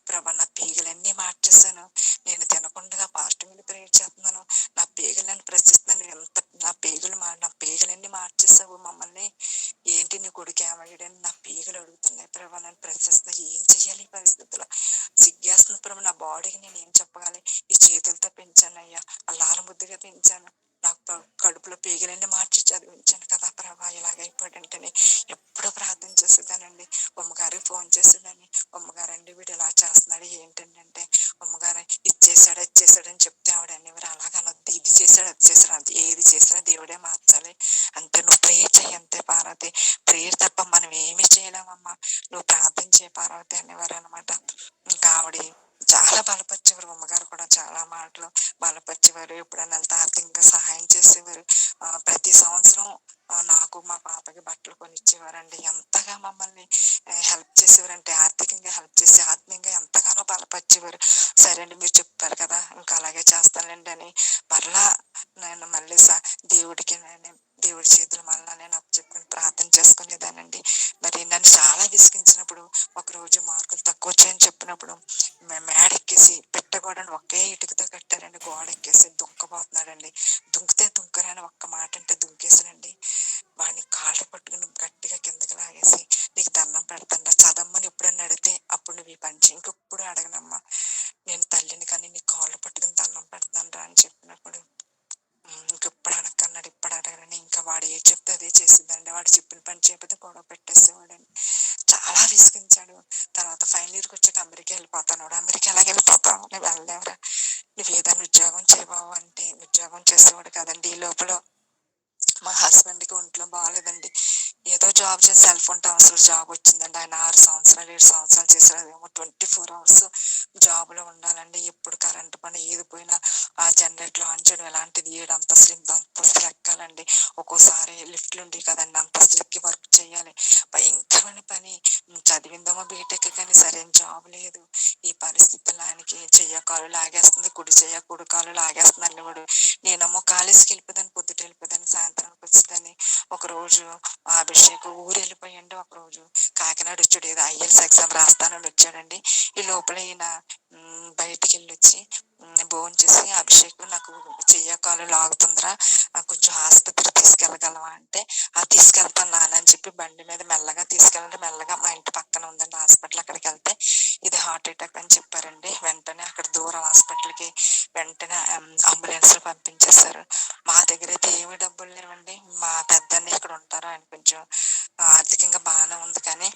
ప్రభా, నా పేగులన్నీ మార్చేసాను, నేను తినకుండా పాస్ట్ మీద ప్రేయర్ చేస్తున్నాను, నా పేగులను ప్రశ్నిస్తున్నాను, నా పేగులన్నీ మార్చేసావు మమ్మల్ని, ఏంటి నీ కొడుకు ఏమయ్యాడని నా పేగులు అడుగుతున్నాయి ప్రభా, నన్ను ప్రశ్నిస్తున్నా. ఏం చెయ్యాలి ఈ పరిస్థితుల్లో, సిగ్గేస్తుంది ప్రభా, నా బాడీకి నేను ఏం చెప్పగాలి. ఈ చేతులతో పెంచాను అయ్యా, అల్లారం బుద్ధిగా పెంచాను, నాకు కడుపులో పేగులన్నీ మార్చి చదివించాను కదా ప్రభా, ఇలాగైపోయాడంటేనే ఎప్పుడు ప్రార్థన చేసేదానండి. అమ్మగారికి ఫోన్ చేసేదాన్ని, అమ్మగారండి వీడు ఇలా చేస్తున్నాడు ఏంటంటే, అమ్మగారు ఇది చేశాడు అని చెప్తే ఆవిడ అనేవారు, అలాగనొద్దు, ఇది చేశాడు అది చేశాడు అంతే, ఏది చేసినా దేవుడే మార్చాలి అంతే, నువ్వు ప్రేయర్ చెయ్యి అంతే పార్వతి, ప్రేయర్ తప్ప మనం ఏమి చేయలేమమ్మా, నువ్వు ప్రార్థన చేయ పార్వతి అనేవారు అనమాట. ఇంకా ఆవిడ చాలా బలపరిచేవారు, అమ్మగారు కూడా చాలా మాటలు బలపరిచేవారు. ఎప్పుడైనా వెళ్తే ఆర్థికంగా సహాయం చేసేవారు. ప్రతి సంవత్సరం నాకు మా పాపకి బట్టలు కొనిచ్చేవారండి. ఎంతగా మమ్మల్ని హెల్ప్ చేసేవారంటే, ఆర్థికంగా హెల్ప్ చేసి ఆత్మీయంగా ఎంతగానో బలపరిచేవారు. సరే అండి, మీరు చెప్పారు కదా ఇంకా అలాగే చేస్తానండి అని మరలా నేను మళ్ళీ దేవుడికి దేవుడి చేతులు మళ్ళా నేను చెప్పుకుని ప్రార్థన చేసుకునేదానండి. మరి నన్ను చాలా విసిగించినప్పుడు, ఒక రోజు మార్కులు తక్కువ వచ్చాయని చెప్పినప్పుడు మేడ ఎక్కేసి పెట్టకూడని ఒకే ఇటుకతో కట్టారండి, గోడ ఎక్కేసి దుంకపోతున్నాడండి. దుంకరని ఒక్క మాట అంటే దుంకేసానండి. వాడిని కాళ్ళు పట్టుకుని గట్టిగా కిందకి లాగేసి, నీకు దండం పెడతాను, చదమ్మని ఎప్పుడన్నా అడిగితే అప్పుడు నువ్వు ఈ పని ఇంకెప్పుడు అడగనమ్మా, నేను తల్లిని కానీ నీ కాళ్ళు పట్టుకుని దండం పెడతాను రా అని చెప్పినప్పుడు, ఇంకెప్పుడు అడగన్నాడు, ఇప్పుడు అడగనని ఇంకా వాడు ఏ చెప్తే అదే చేసిందండి. వాడు చెప్పిన పని చేయకపోతే గొడవ పెట్టేసేవాడండి. చాలా విసిగించాడు. తర్వాత ఫైనల్ ఇయర్కి వచ్చాక అమెరికా వెళ్ళిపోతాను, అమెరికా ఎలాగ వెళ్ళిపోతావు, నువ్వు వెళ్ళలేవరా, నువ్వు ఏదైనా ఉద్యోగం చేయబావు అంటే ఉద్యోగం చేసేవాడు కదండి. ఈ లోపల మా హస్బెండ్ కి ఒంట్లో బాగాలేదండి, ఏదో జాబ్ చేసి సెల్ ఫోన్ ట్రాన్స్ఫర్ జాబ్ వచ్చిందండి. ఆయన 6 సంవత్సరాలు 7 సంవత్సరాలు చేశారు. ఏమో 24 hours జాబ్ లో ఉండాలండి. ఎప్పుడు కరెంట్ పని ఏది పోయినా ఆ జనరేటర్ ఆన్ చేయడం, ఎలాంటిది 7 అంతస్తులు 8 అంతస్తులు ఎక్కాలండి. ఒక్కోసారి లిఫ్ట్లు ఉండేవి కదండి, అంతస్తులు ఎక్కి వర్క్ చేయాలి, భయంకరమైన పని. చదివిందేమో బీటెక్ కానీ సరైన జాబ్ లేదు. ఈ పరిస్థితుల్లో ఆయనకి చెయ్య కాలు లాగేస్తుంది, కుడి కాలు లాగేస్తుంది అనేవాడు. నేనేమో కాలేజీకి వెళ్ళిపోదాన్ని, పొద్దుట వెళ్ళిపోదాన్ని, సాయంత్రానికి వచ్చేదాన్ని. ఒక రోజు అభిషేక్ ఊరు వెళ్ళిపోయండి, ఒక రోజు కాకినాడ వచ్చాడు, ఏదో IELTS ఎగ్జామ్ రాస్తానని వచ్చాడండి. ఈ లోపల ఈయన బయటికి వెళ్ళి వచ్చి భోజనం చేసి, అభిషేక్ నాకు చెయ్య కాలు లాగుతుందిరా, కొంచెం ఆసుపత్రికి తీసుకెళ్ళగలవా అంటే, తీసుకెళ్తాను నాన్న అని చెప్పి బండి మీద మెల్లగా తీసుకెళ్ళండి, మెల్లగా మా ఇంటి పక్కన ఉందండి హాస్పిటల్, అక్కడికి వెళ్తే ఇది హార్ట్ అటాక్ అని చెప్పారండి. వెంటనే అక్కడ దూరం హాస్పిటల్కి వెంటనే అంబులెన్స్ లో పంపించేశారు. మా దగ్గర అయితే ఏమి డబ్బులు లేవండి. మా పెద్దన్న ఇక్కడ ఉంటారు, ఆయన కొంచెం ఆర్థికంగా బాగానే ఉంది, కానీ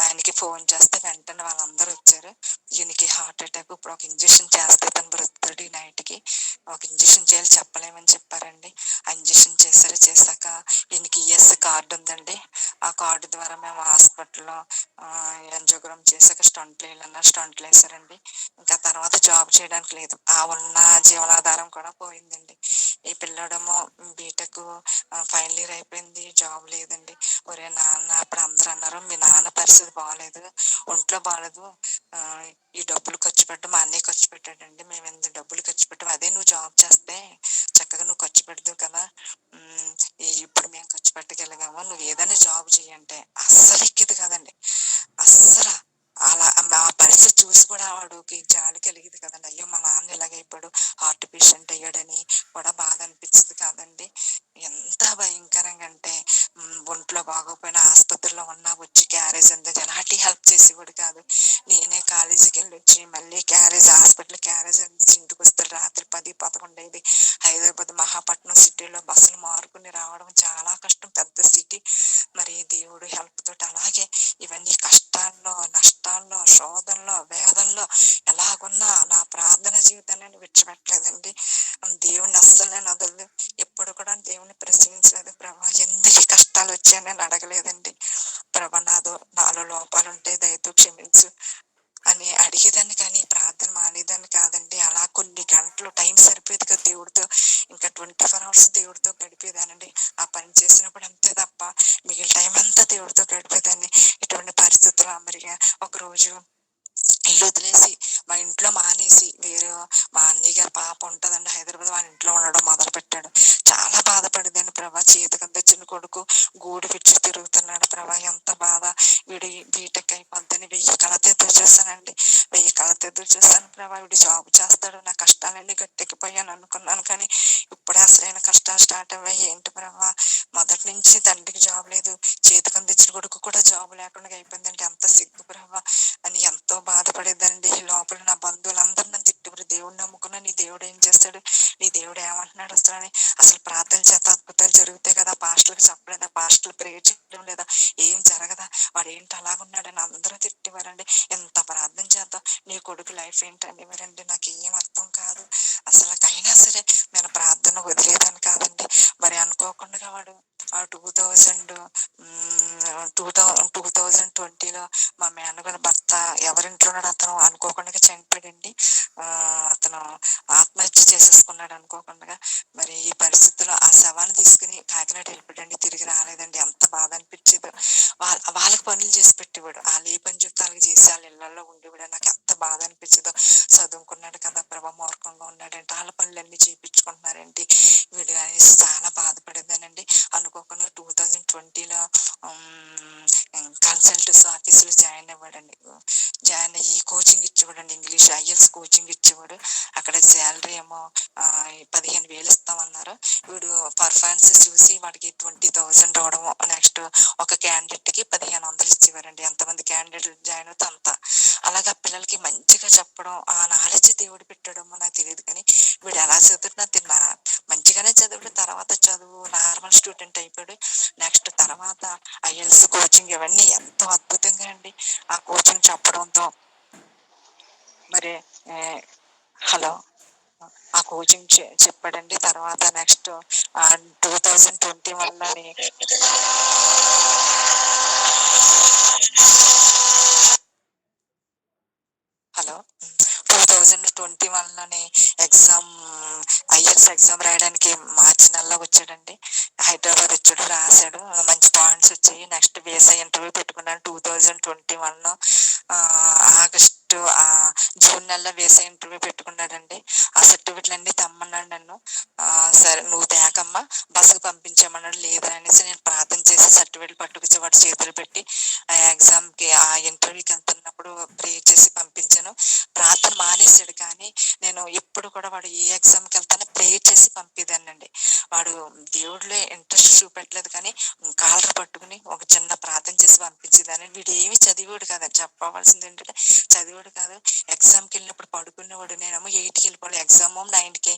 ఆయనకి ఫోన్ చేస్తే వెంటనే వాళ్ళందరూ వచ్చారు. ఈయనకి హార్ట్ అటాక్, ఇప్పుడు ఒక ఇంజక్షన్ చేస్తే తను బ్రతుకుతాడు, ఈ నైట్ కి ఒక ఇంజక్షన్ చేయాలి, చెప్పలేమని చెప్పారండి. ఆ ఇంజక్షన్ చేశాక ఈయనకి ES కార్డు ఉందండి. ఆ కార్డు ద్వారా మేము హాస్పిటల్లో యాంజియోగ్రామ్ చేశాక స్టంట్లు వేయాలన్నారు, స్టంట్లు వేసారండి. ఇంకా తర్వాత జాబ్ చేయడానికి లేదు, ఆ ఉన్న జీవనాధారం కూడా పోయిందండి. ఈ పిల్లోడేమో బీటెక్ ఫైనల్ ఇయర్ అయిపోయింది, జాబ్ లేదండి. ఒరే నాన్న, అప్పుడు అందరూ అన్నారు మీ నాన్న పరిస్థితి బాగాలేదు, ఒంట్లో బాగాలేదు, ఆ, ఈ డబ్బులు ఖర్చు పెట్టడం మా అన్నయ్య ఖర్చు పెట్టాడండి, మేము ఎంత డబ్బులు ఖర్చు పెట్టాం, అదే నువ్వు జాబ్ చేస్తే చక్కగా నువ్వు ఖర్చు పెడతావు కదా, ఇప్పుడు మేము ఖర్చు పెట్టగలిగాము, నువ్వు ఏదైనా జాబ్ చేయంటే అస్సలు ఎక్కింది కదండి. అస్సలు అలా ఆ పరిస్థితి చూసి కూడా వాడికి జాలి కలిగింది కదండి. అయ్యో మా నాన్న ఇలాగైపోయాడు, హార్ట్ పేషెంట్ అయ్యాడని కూడా బాధ అనిపించింది కాదండి. ఎంత భయంకరంగా అంటే ఒంట్లో బాగోపోయినా ఆసుపత్రిలో ఉన్నా వచ్చి క్యారేజ్ అంతా ఎలాంటి హెల్ప్ చేసేవాడు కాదు. నేనే కాలేజీకి వెళ్ళి వచ్చి మళ్ళీ క్యారేజ్ హాస్పిటల్ క్యారేజ్ అందించి ఇంటికి వస్తారు. రాత్రి 10, 11 అయింది. హైదరాబాద్ మహాపట్నం సిటీలో బస్సులు మారుకుని రావడం చాలా కష్టం, పెద్ద సిటీ. మరి దేవుడు హెల్ప్ తోటి అలాగే ఇవన్నీ కష్టాల్లో, నష్టాల్లో, శోధనలో, వేదనలో ఎలాగున్నా నా ప్రార్థన జీవితాన్ని విడిచిపెట్టలేదండి. దేవుణ్ణి అస్సలు నేను వదలలేదు, ఎప్పుడు కూడా దేవుని ప్రశ్నించలేదు. ప్రభా ఎందుకు ఈ కష్టాలు వచ్చాయని నేను అడగలేదండి. ప్రభా నాలో లోపాలు ఉంటే దయతో క్షమించు అని అడిగేదాన్ని, కానీ ప్రార్థన మానేదాన్ని కాదండి. అలా కొన్ని గంటలు టైం సరిపోయేది కదా దేవుడితో, ఇంకా 24 hours దేవుడితో గడిపేదానండి. ఆ పని చేసినప్పుడు అంతే తప్ప మిగిలిన టైం అంతా దేవుడితో గడిపేదాన్ని. ఇటువంటి పరిస్థితులు అమరిగా ఒకరోజు ఇల్లు వదిలేసి మా ఇంట్లో మానేసి వేరే మా అన్నయ్య గారి పాప ఉంటదండి హైదరాబాద్, వాళ్ళ ఇంట్లో ఉండడం మొదలు పెట్టాడు. చాలా బాధపడేదాన్ని. ప్రభా చేతికి తెచ్చిన కొడుకు గూడు పిచ్చి తిరుగుతున్నాడు, ప్రభా ఎంత బాధ, వీడి బీటెక్ అయిపోద్దని 1000 కళతో ఎదురు చూస్తానండి, 1000 కళతో ఎదురు చూస్తాను. ప్రభా వీడి జాబ్ చేస్తాడు, నా కష్టాలన్నీ గట్టెక్కిపోయాను అనుకున్నాను, కానీ ఇప్పుడే అసలైన కష్టాలు స్టార్ట్ అవ్వాయి. ఏంటి ప్రభా, మొదటి నుంచి తండ్రికి జాబ్ లేదు, చేతికి తెచ్చిన కొడుకు కూడా జాబ్ లేకుండా అయిపోయిందంటే ఎంత సిగ్గు ప్రభా అని ఎంతో బాధపడేదండి. లోపల నా బంధువులందరూ నన్ను తిట్టుకుని, దేవుడు నమ్ముకున్నా నీ దేవుడు ఏం చేస్తాడు, నీ దేవుడు ఏమంటున్నాడు అసలు అని. అసలు ప్రార్థన చేత అద్భుతాలు జరుగుతాయి కదా, పాస్టర్లకు చెప్పలేదా, పాస్టర్లు ప్రేయర్ చేయడం లేదా, ఏం జరగదా, వాడు ఏంటి అలాగున్నాడని అందరూ తిట్టేవారండి. ఎంత ప్రార్థన చేద్దాం, నీ కొడుకు లైఫ్ ఏంటండి మరండి, నాకు ఏం అర్థం కాదు అసలు. అయినా సరే నేను ప్రార్థన వదిలేదాన్ని కాదండి. మరి అనుకోకుండా వాడు 2020లో మా మేనగోని భర్త ఎవరింట్లో ఉన్నాడు అతను అనుకోకుండా చనిపోయాడండి. అతను ఆత్మహత్య చేసేసుకున్నాడు అనుకోకుండా. మరి ఈ పరిస్థితుల్లో ఆ శవాన్ని తీసుకుని కాకినాడ వెళ్ళిపోయాడండి, తిరిగి రాలేదండి. ఎంత బాధ అనిపించేదో. వాళ్ళకి పనులు చేసి పెట్టేవాడు, వాళ్ళు ఏ పని చెప్తే వాళ్ళకి చేసి వాళ్ళ ఇళ్లలో ఉండేవాడు. నాకు ఎంత బాధ అనిపించేదో. చదువుకున్నాడు కదా ప్రభా, మూర్ఖంగా ఉన్నాడంటే, వాళ్ళ పనులన్నీ చేయించుకుంటున్నారండి వీడు అనేసి చాలా బాధపడేదానండి. అనుకోకుండా 2020లో కన్సల్టెన్స్ ఆఫీసులో జాయిన్ అవ్వాడండి. జాయిన్ అయ్యి కోచింగ్ ఇచ్చేవాడండి, ఇంగ్లీష్ ఐఎల్స్ కోచింగ్ ఇచ్చేవాడు. అక్కడ శాలరీ ఏమో 15,000 ఇస్తామన్నారు. వీడు పర్ఫార్మెన్స్ చూసి వాడికి 20,000 రావడము. నెక్స్ట్ ఒక క్యాండిడేట్ కి 1,500 ఇచ్చేవారండి. ఎంతమంది క్యాండిడేట్లు జాయిన్ అవుతే అంత. అలాగా పిల్లలకి మంచిగా చెప్పడం, ఆ నాలెడ్జ్ దేవుడు పెట్టడమో నాకు తెలియదు, కానీ వీడు ఎలా చదువుతున్నా తిన్నా మంచిగానే చదివాడు. తర్వాత చదువు నార్మల్ స్టూడెంట్ అయిపోయాడు. నెక్స్ట్ తర్వాత ఐఎల్స్ కోచింగ్ ఇవన్నీ ఎంతో అద్భుతంగా అండి ఆ కోచింగ్ చెప్పడంతో. మరి హలో, ఆ కోచింగ్ చెప్పాడండి. తర్వాత నెక్స్ట్ 2021లోని హలో 2021లోని ఎగ్జామ్, ఐఎల్స్ ఎగ్జామ్ రాయడానికి మార్చి నెలలో వచ్చాడండి. హైదరాబాద్ వచ్చాడు, రాశాడు, మంచి పాయింట్స్ వచ్చాయి. నెక్స్ట్ వీసా ఇంటర్వ్యూ పెట్టుకున్నాడు 2021 ఆగస్టు జూన్ నెలలో వీసా ఇంటర్వ్యూ పెట్టుకున్నాడండి. ఆ సర్టిఫికెట్లు అన్ని తెమ్మన్నాడు నన్ను. సరే నువ్వు తేకమ్మా, బస్సుకు పంపించామన్నాడు. లేదా అనేసి నేను ప్రార్థన చేసి సర్టిఫికెట్లు పట్టుకొచ్చి వాడి చేతులు పెట్టి ఆ ఎగ్జామ్కి ఆ ఇంటర్వ్యూకి వెళ్తున్నప్పుడు ప్రే చేసి పంపించాను. ప్రార్థన మానేశాడు, కానీ నేను ఎప్పుడు కూడా వాడు ఏ ఎగ్జామ్కి వెళ్తానో ప్రేయర్ చేసి పంపేదానండి. వాడు దేవుడిలో ఇంట్రెస్ట్ చూపెట్టలేదు, కానీ కాలర్ పట్టుకుని ఒక చిన్న ప్రార్థన చేసి పంపించేదాన్ని. వీడు ఏమి చదివాడు కాదు, చెప్పవలసింది ఏంటంటే చదివాడు కాదు. ఎగ్జామ్కి వెళ్ళినప్పుడు పడుకునేవాడు. నేనేమో 8కి వెళ్ళిపోవాలి, ఎగ్జామ్ 9కి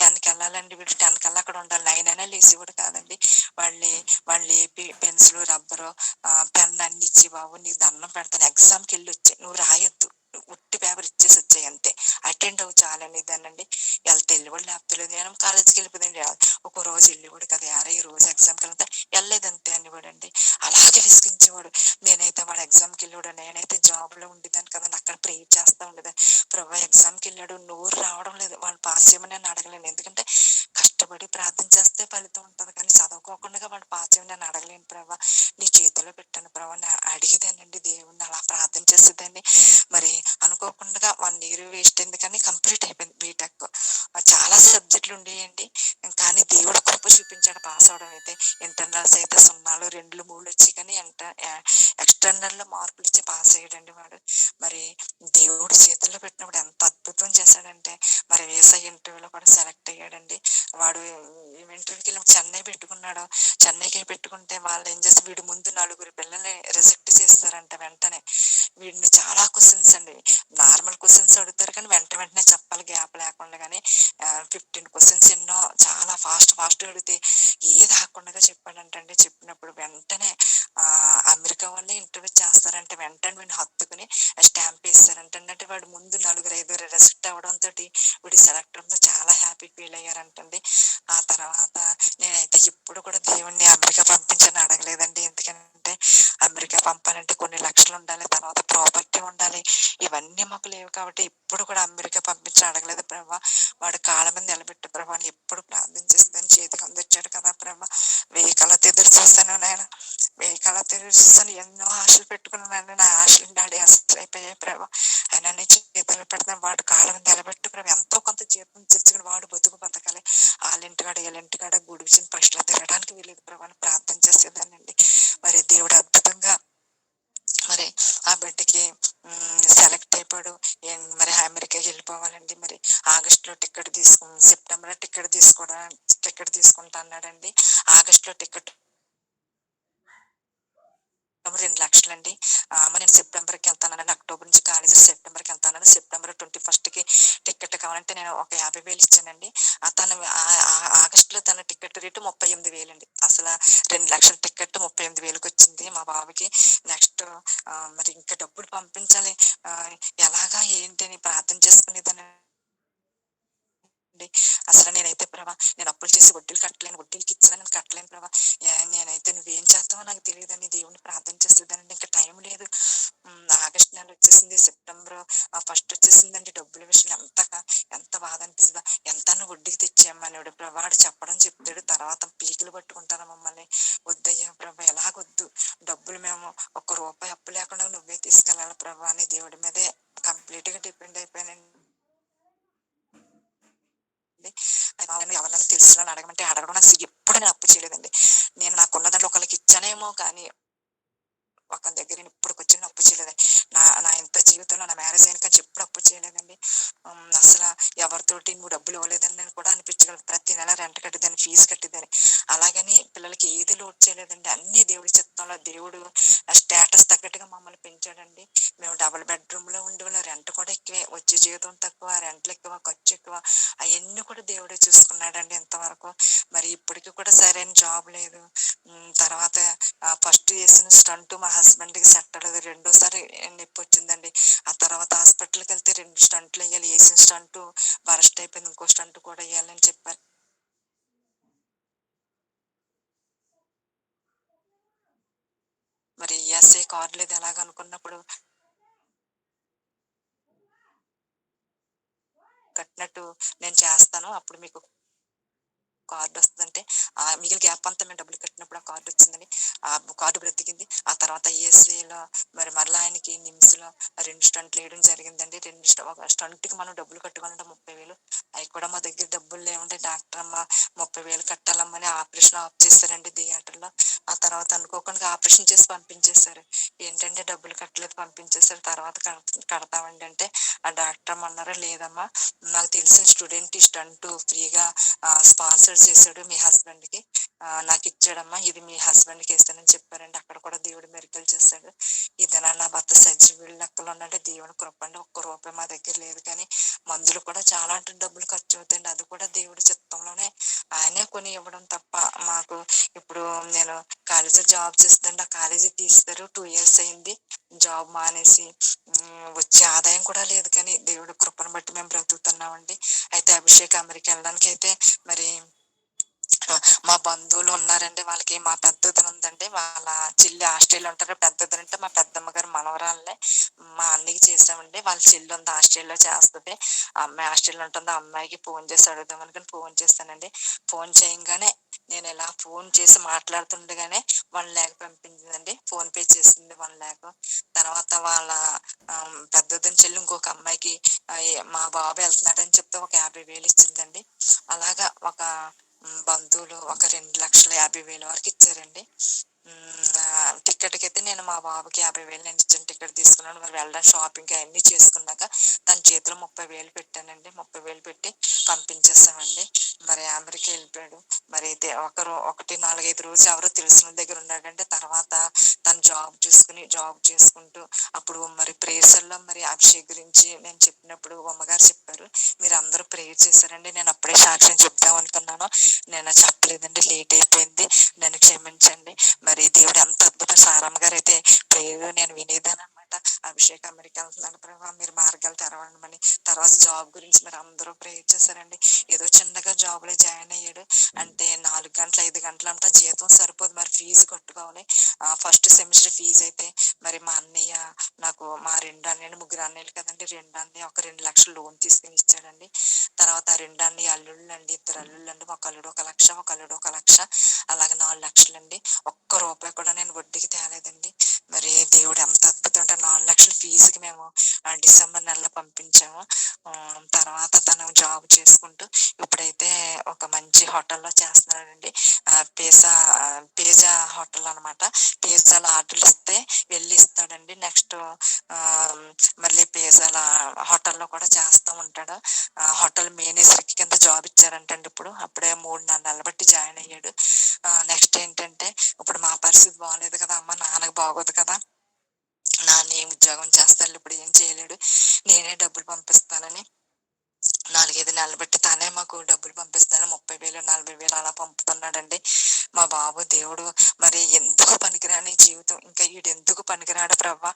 10కి వెళ్ళాలండి. వీడు 10 కల్లా అక్కడ ఉండాలి. 9 అయినా లేసేవాడు కాదండి. వాళ్ళు లేపి పెన్సిల్, రబ్బరు, పెన్ అన్ని ఇచ్చి, బాబు నీకు దండం పెడతాను, ఎగ్జామ్కి వెళ్ళి వచ్చాయి, నువ్వు రాయొద్దు, ఉట్టి పేపర్ ఇచ్చేసి వచ్చాయి అంతే, అటెండ్ అవ్వు చాలనేదానండి. వెళ్తే వెళ్ళివాడు, లేకపోతే నేను కాలేజీకి వెళ్ళిపోదండి. ఒక రోజు వెళ్ళివాడు కదా, ఈ రోజు ఎగ్జామ్కి వెళ్తే వెళ్ళలేదు అంతే అనేవాడండి. అలాగే విసిగించేవాడు. నేనైతే వాడు ఎగ్జామ్కి వెళ్ళాడు, నేనైతే జాబ్లో చదువుకోకుండా వాడు పాస్ అయ్యి నన్ను అడగలేను ప్రభా, నీ చేతిలో పెట్టాను ప్రభా అని అడిగేదానండి. దేవుణ్ణి అలా ప్రార్థన చేసేదాన్ని. మరి అనుకోకుండా 1 ఇయర్ వేస్ట్ అయింది కానీ కంప్లీట్ అయిపోయింది బీటెక్. చాలా సబ్జెక్టులు ఉండేయండి, కానీ దేవుడు కృప చూపించాడు పాస్ అవడం అయితే. ఇంటర్నల్స్ అయితే 0, 2, 3 వచ్చి కానీ ఎక్స్టర్నల్ లో మార్కులు ఇచ్చి పాస్ అయ్యాడండి వాడు. మరి దేవుడు చేతుల్లో పెట్టినప్పుడు ఎంత అద్భుతం చేశాడంటే, మరి వేసా ఇంటర్వ్యూలో కూడా సెలెక్ట్ అయ్యాడండి వాడు. ఇంటర్వ్యూకి వెళ్ళి చెన్నై పెట్టుకున్నాడు. చెన్నైకి పెట్టుకుంటే వాళ్ళు ఏం చేస్తే వీడి ముందు 4 పిల్లల్ని రిజెక్ట్ చేస్తారంట వెంటనే. వీడిని చాలా క్వశ్చన్స్ అండి, నార్మల్ క్వశ్చన్స్ అడుగుతారు కానీ వెంటనే చెప్పాలి గ్యాప్ లేకుండా. కానీ 15 క్వశ్చన్స్ ఎన్నో చాలా ఫాస్ట్ అడిగితే ఏది ఆకుండా చెప్పాడంటండి. చెప్పినప్పుడు వెంటనే అమెరికా వాళ్ళే ఇంటర్వ్యూ చేస్తారంటే వెంటనే వీడిని హత్తుకుని స్టాంప్ వేస్తారంటే. అంటే వాడు ముందు 4, 5 రిజెక్ట్ అవడంతో వీడు సెలెక్ట్ అవడంతో చాలా హ్యాపీ ఫీల్ అయ్యారంటండి. ఆ తర్వాత నేనైతే ఇప్పుడు కూడా దేవుణ్ణి అమెరికా పంపించని అడగలేదండి. ఎందుకంటే అమెరికా పంపాలంటే కొన్ని లక్షలు ఉండాలి, తర్వాత ప్రాపర్టీ ఉండాలి, ఇవన్నీ మాకు లేవు కాబట్టి ఇప్పుడు కూడా అమెరికా పంపించి అడగలేదు ప్రభా. వాడు కాళ్ళ మీద నిలబెట్టు ప్రభా అని ఎప్పుడు ప్రార్థన చేస్తాను. చేతికి అందించాడు కదా ప్రభా, వెయ్యి కళ్ళతో ఎదురు చూస్తాను నాయన, వెయ్యి కళ్ళతో ఎదురు చూస్తాను. ఎన్నో ఆశలు పెట్టుకున్నాను, నా ఆశలు డాడీ అసలు అయిపోయాయి ప్రభా. ఆయన నీ చేతులు పెడతాను, వాడు కాళ్ళ మీద నిలబెట్టు ప్రభా. ఎంతో కొంత జీతం తెచ్చుకుని వాడు బతకాలి. వాళ్ళింటికాడ వీళ్ళింటికాడ గుడిచిన ఫస్ట్ లో తిరగడానికి వీలేదు ప్రభా అని ప్రార్థన చేసేదానండి. మరి దేవుడు అద్భుతంగా మరి ఆ బిడ్డకి సెలెక్ట్ అయిపోయాడు. మరి అమెరికాకి వెళ్ళిపోవాలండి. మరి ఆగస్ట్ లో టికెట్ సెప్టెంబర్ లో టికెట్ తీసుకుంటా అన్నాడండి. ఆగస్ట్ లో టికెట్ 2 లక్షలండి. నేను సెప్టెంబర్కి వెళ్తానండి, అక్టోబర్ నుంచి కాలేజీ సెప్టెంబర్కి వెళ్తానని. సెప్టెంబర్ 21 టికెట్ కావాలంటే నేను ఒక 50,000 ఇచ్చానండి. తను ఆగస్ట్ లో తన టికెట్ రేటు 38,000 అండి. అసలు 2 లక్షల టికెట్ 38,000కి వచ్చింది మా బాబుకి. నెక్స్ట్ మరి ఇంకా డబ్బులు పంపించాలి, ఎలాగా ఏంటి అని ప్రార్థన చేసుకునేదాన్ని. అసలు నేనైతే ప్రభా, నేను అప్పులు చేసి వడ్డీలు కట్టలేను, వడ్డీలకి ఇచ్చినా నేను కట్టలేను ప్రభా. నేనైతే నువ్వేం చేస్తావో నాకు తెలియదని దేవుని ప్రార్థన చేసేదానండి. ఇంకా టైం లేదు. ఆగస్ట్ నెల వచ్చేసింది, సెప్టెంబర్ ఫస్ట్ వచ్చేసిందండి. డబ్బుల విషయం ఎంత బాధ అనిపిస్తుందా. ఎంత వడ్డీకి తెచ్చేయమ్మనేవాడు ప్రభా. వాడు చెప్తాడు, తర్వాత పీకులు పట్టుకుంటాను మమ్మల్ని. వద్దయ్యా ప్రభా, ఎలాగొద్దు, డబ్బులు మేము 1 రూపాయి అప్పు లేకుండా నువ్వే తీసుకెళ్ళాలి ప్రభా అని దేవుడి మీదే కంప్లీట్ గా డిపెండ్ అయిపోయానండి. ఎవరైనా తెలిసిన అడగమంటే అడగడం నాకు ఎప్పుడు నేను అప్పు చేయలేదండి. నేను నాకున్న దాంట్లో ఒకరికి ఇచ్చానేమో కానీ ఒకరి దగ్గర నేను ఇప్పటికొచ్చి అప్పు చేయలేదండి. నా ఇంత జీవితంలో నా మ్యారేజ్ అయిన కానీ ఎప్పుడు అప్పు చేయలేదండి. అసలు ఎవరితోటి నువ్వు డబ్బులు ఇవ్వలేదని నేను కూడా అనిపించగలను. ప్రతి నెల రెంట్ కట్టేదాన్ని, ఫీజు కట్టేదాన్ని. అలాగని పిల్లలకి ఏది లోటు చేయలేదండి. అన్ని దేవుడి చిత్తంలో దేవుడు స్టేటస్ తగ్గట్టుగా మమ్మల్ని పెంచాడండి. మేము డబుల్ బెడ్రూమ్ లో ఉండేవాళ్ళం, రెంట్ కూడా ఎక్కువే, వచ్చే జీవితం తక్కువ, రెంట్లు ఎక్కువ, ఖర్చు ఎక్కువ, అవన్నీ కూడా దేవుడే చూసుకున్నాడండి ఇంతవరకు. మరి ఇప్పటికీ కూడా సరైన జాబ్ లేదు. తర్వాత ఫస్ట్ చేసిన స్టంట్ మా హస్బెండ్ కి సెట్ అవ్వలేదు, రెండోసారి నొప్పి వచ్చిందండి. ఆ తర్వాత హాస్పిటల్కి వెళ్తే 2 స్టంట్లు వేయాలి, వేసిన స్టంట్ బరస్ట్ అయిపోయింది, ఇంకో స్టంట్ కూడా వేయాలని చెప్పారు. మరి ఈఎస్ఐ కార్డు లేదు ఎలాగనుకున్నప్పుడు కట్టినట్టు నేను చేస్తాను, అప్పుడు మీకు కార్డు వస్తుందంటే మిగిలిన గ్యాప్ అంతా మేము డబ్బులు కట్టినప్పుడు ఆ కార్డు వచ్చిందని. ఆ కార్డు బ్రతికింది. ఆ తర్వాత ఈఎస్ఐలో మరి మరలా ఆయనకి నిమ్స్ లో 2 స్టంట్లు వేయడం జరిగిందండి. ఒక స్టంట్ కి మనం డబ్బులు కట్టుకోవాలంటే 30,000. అవి కూడా మా దగ్గర డబ్బులు లేవంటే డాక్టర్ అమ్మ 30,000 కట్టాలమ్మని ఆపరేషన్ ఆఫ్ చేశారండి థియేటర్ లో. ఆ తర్వాత అనుకోకుండా ఆపరేషన్ చేసి పంపించేశారు. ఏంటంటే డబ్బులు కట్టలేదు పంపించేశారు. తర్వాత కడతామండి అంటే ఆ డాక్టర్ అమ్మ అన్నారా, లేదమ్మా నాకు తెలిసిన స్టూడెంట్ ఈ స్టంట్ ఫ్రీగా స్పాన్సర్ చేశాడు మీ హస్బెండ్ కి, నాకు ఇచ్చాడమ్మా, ఇది మీ హస్బెండ్ కి ఇస్తానని చెప్పారండి. అక్కడ కూడా దేవుడు మెరికల్ చేశాడు. ఇదేనా నా భర్త సజీవుడి లెక్కలు ఉన్నట్టు దేవుని కృప అండి. 1 రూపాయి మా దగ్గర లేదు కానీ మందులు కూడా చాలా అంటే డబ్బులు ఖర్చు అవుతాయండి. అది కూడా దేవుడి చిత్తంలోనే ఆయనే కొని ఇవ్వడం తప్ప మాకు. ఇప్పుడు నేను కాలేజీ జాబ్ చేస్తుంటే ఆ కాలేజీ తీస్తారు, 2 ఇయర్స్ అయింది జాబ్ మానేసి. వచ్చే ఆదాయం కూడా లేదు కానీ దేవుడి కృపను బట్టి మేము బ్రతుకుతున్నామండి. అయితే అభిషేక్ అమెరికా వెళ్ళడానికి అయితే మరి మా బంధువులు ఉన్నారండి, వాళ్ళకి మా పెద్దది ఉంది ఉందండి. వాళ్ళ చెల్లి ఆస్ట్రేలియా ఉంటారు. పెద్దదంటే మా పెద్దమ్మ గారు మనవరాళ్ళే. మా అన్నయ్యకి చేసామండి. వాళ్ళ చెల్లి ఉంది ఆస్ట్రేలియాలో చేస్తది. ఆ అమ్మాయి ఆస్ట్రేలియాలో ఉంటుంది. ఆ అమ్మాయికి ఫోన్ చేసి అడుగుదాం అనుకుని ఫోన్ చేశానండి. ఫోన్ చేయంగానే నేను ఇలా ఫోన్ చేసి మాట్లాడుతుండగానే 1,00,000 పంపించిందండి. ఫోన్ పే చేసింది 1,00,000. తర్వాత వాళ్ళ పెద్దొద్దిన చెల్లి ఇంకొక అమ్మాయికి మా బాబు వెళ్తున్నాడని చెప్తే ఒక 50,000 ఇచ్చిందండి. అలాగా ఒక బంధువులు ఒక 2,50,000 వరకు ఇచ్చారండి. టికెట్ కి అయితే నేను మా బాబుకి 50,000 నేను ఇచ్చాను. టికెట్ తీసుకున్నాను. మరి వెళ్ళడం షాపింగ్ అవన్నీ చేసుకున్నాక తన చేతిలో 30,000 పెట్టానండి. 30,000 పెట్టి పంపించేసామండి. మరి అమెరికా వెళ్ళిపోయాడు. మరి అయితే 1, 4, 5 రోజులు ఎవరో తెలిసిన దగ్గర ఉన్నాడంటే తర్వాత తను జాబ్ చేసుకుంటూ అప్పుడు మరి ప్రేయర్స్ లో మరి అభిషేక్ గురించి నేను చెప్పినప్పుడు అమ్మగారు చెప్పారు, మీరు అందరూ ప్రేయర్ చేశారండి. నేను అప్పుడే సాక్ష్యం చెప్దాం అనుకున్నాను, నేను చెప్పలేదండి, లేట్ అయిపోయింది, నన్ను క్షమించండి. మరి దేవుడు ఎంత అద్భుతం. సారమ్మ గారు అయితే ప్రేయర్ నేను వినేదాను అనమాట. అభిషేక్ అమెరికా వెళ్తున్నాను ప్రభావ, మీరు మార్గాలు తెరవండి. తర్వాత జాబ్ గురించి మరి అందరూ ప్రేయర్ చేశారండి. ఏదో చిన్నగా జాబ్ లో జాయిన్ అయ్యాడు. అంటే 4 గంటలు 5 గంటలు అంతా జీతం సరిపోదు. మరి ఫీజు కట్టుకోవాలి. ఫస్ట్ సెమిస్టర్ ఫీజు అయితే మరి మా అన్నయ్య నాకు మా 2 అన్నయ్యలు, 3 అన్నయ్యలు కదండి, 2 అన్నయ్య ఒక 2 లక్షలు లోన్ తీసుకుని ఇచ్చాడండి. తర్వాత 2 అన్నయ్య అల్లుళ్ళు అండి, 2 అల్లుళ్ళు అండి. ఒక అల్లుడు 1,00,000, ఒక అల్లుడు 1,00,000, అలాగే 4 లక్షలు అండి. ఒక్క రూపాయి కూడా నేను వడ్డీకి తేలేదండి. మరి దేవుడు ఎంత అద్భుతం అంటే 4 లక్షల ఫీజుకి మేము డిసెంబర్ నెలలో పంపించాము. తర్వాత తను జాబ్ చేసుకుంటూ ఇప్పుడైతే ఒక మంచి హోటల్లో చేస్తున్నాడండి. పేజా హోటల్ అనమాట. పిజ్జాలు ఆర్డర్లు ఇస్తే వెళ్ళి ఇస్తాడండి. నెక్స్ట్ మళ్ళీ పిజ్జాల హోటల్లో కూడా చేస్తూ ఉంటాడు. హోటల్ మేనేజర్ కింద జాబ్ ఇచ్చారంటండి. అప్పుడే 3-4 నెలలు బట్టి జాయిన్ అయ్యాడు. నెక్స్ట్ ఏంటంటే ఇప్పుడు మా పరిస్థితి బాగలేదు కదా అమ్మ, నాన్నకు బాగోదు కదా, నాన్న ఏం ఉద్యోగం చేస్తాడు, ఇప్పుడు ఏం చేయలేడు, నేనే డబ్బులు పంపిస్తానని 4-5 నెలలు బట్టి తనే మాకు డబ్బులు పంపిస్తాను. 30,000 40,000 అలా పంపుతున్నాడండి. మా బాబు దేవుడు మరి ఎందుకు పనికిరాని జీవితం, ఇంకా వీడు ఎందుకు పనికిరాడు ప్రభా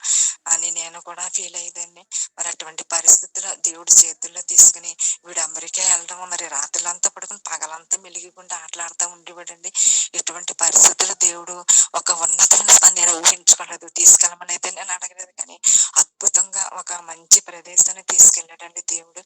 అని నేను కూడా ఫీల్ అయ్యేదండి. మరి అటువంటి పరిస్థితుల్లో దేవుడి చేతుల్లో తీసుకుని వీడు అమెరికా వెళ్ళడం, మరి రాత్రులంతా పడుకుని పగలంతా మెలిగికుండా ఆటలాడుతూ ఉండేవాడండి. ఇటువంటి పరిస్థితుల్లో దేవుడు ఒక ఉన్నతమైన నేను ఊహించుకోలేదు. తీసుకెళ్ళమని అయితే నేను అడగలేదు, కానీ అద్భుతంగా ఒక మంచి ప్రదేశాన్ని తీసుకెళ్ళాడండి దేవుడు.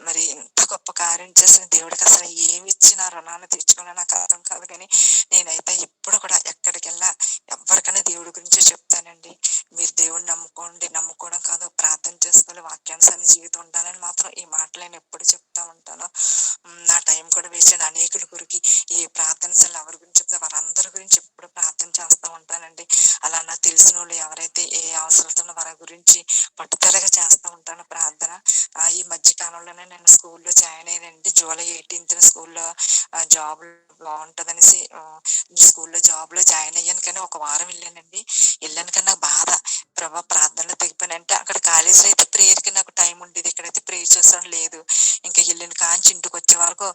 మరి ఇంత గొప్ప కార్యం చేసిన దేవుడికి అసలు ఏమి ఇచ్చి నా రుణాన్ని తీర్చుకోవాలో నాకు అర్థం కాదు. కానీ నేనైతే ఎప్పుడు కూడా ఎక్కడికి వెళ్ళా ఎవరికైనా దేవుడి గురించే చెప్తానండి. మీరు దేవుడిని నమ్ముకోండి, నమ్ముకోవడం కాదు, ప్రార్థన చేసుకోవాలి, వాక్యానుసారి జీవితం ఉండాలని మాత్రం ఈ మాటలు నేను ఎప్పుడు చెప్తా ఉంటాను. నా టైం కూడా వేస్ట్ అయిన అనేకుల గురికి ఈ ప్రార్థన అసలు ఎవరి గురించి చెప్తే వారందరి గురించి ఎప్పుడు ప్రార్థన చేస్తూ ఉంటానండి. అలా నాకు తెలిసిన వాళ్ళు ఎవరైతే ఏ అవసరంతో వారి గురించి పట్టుదలగా చేస్తూ ఉంటాను ప్రార్థన. ఈ మధ్య కాలంలోనే నేను స్కూల్లో జాయిన్ అయ్యానండి. జూలై 18th స్కూల్లో జాబ్ బాగుంటదనేసి స్కూల్లో జాబ్ లో జాయిన్ అయ్యాను. కానీ ఒక వారం వెళ్ళానండి. వెళ్ళాను కానీ నాకు బాధ, ప్రభా ప్రార్థనలో తెగిపోయానంటే అక్కడ కాలేజీలో అయితే ప్రేయర్ కి నాకు టైం ఉండేది, ఇక్కడైతే ప్రేయర్ చేస్తాను లేదు. ఇంకా వెళ్ళిన కాంచి ఇంటికి వచ్చే వరకు